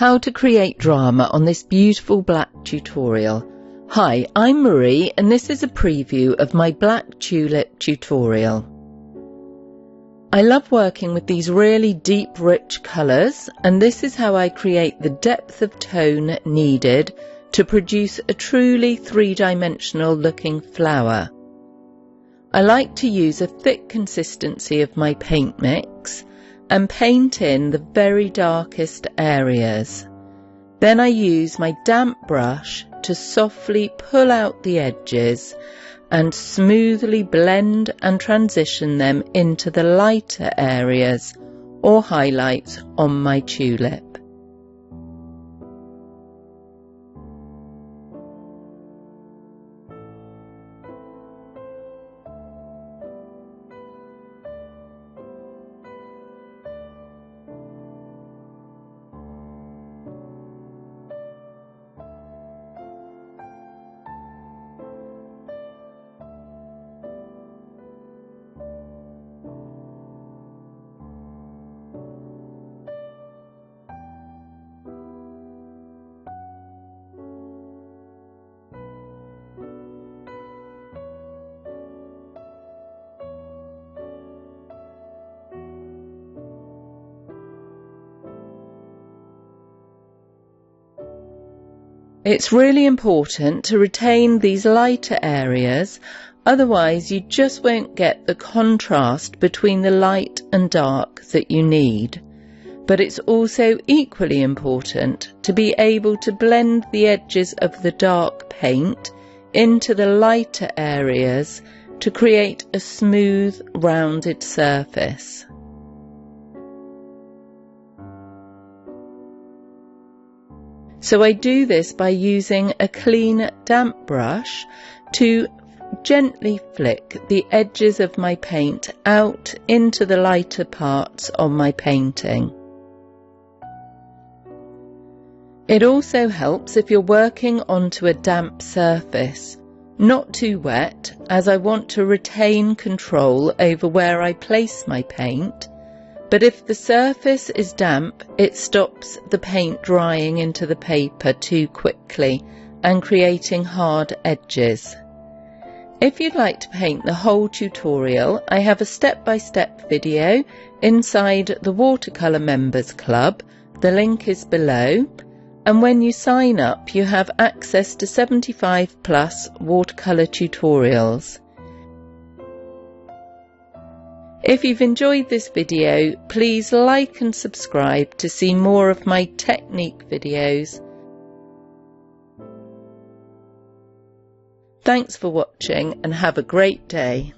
How to create drama on this beautiful black tutorial. Hi, I'm Marie and this is a preview of my Black Tulip tutorial. I love working with these really deep, rich colours, and this is how I create the depth of tone needed to produce a truly three-dimensional looking flower. I like to use a thick consistency of my paint mix and paint in the very darkest areas. Then I use my damp brush to softly pull out the edges and smoothly blend and transition them into the lighter areas or highlights on my tulip. It's really important to retain these lighter areas, otherwise you just won't get the contrast between the light and dark that you need. But it's also equally important to be able to blend the edges of the dark paint into the lighter areas to create a smooth, rounded surface. So I do this by using a clean damp brush to gently flick the edges of my paint out into the lighter parts of my painting. It also helps if you're working onto a damp surface, not too wet, as I want to retain control over where I place my paint. But if the surface is damp, it stops the paint drying into the paper too quickly and creating hard edges. If you'd like to paint the whole tutorial, I have a step-by-step video inside the Watercolor Members Club. The link is below. And when you sign up, you have access to 75+ watercolor tutorials. If you've enjoyed this video, please like and subscribe to see more of my technique videos. Thanks for watching and have a great day.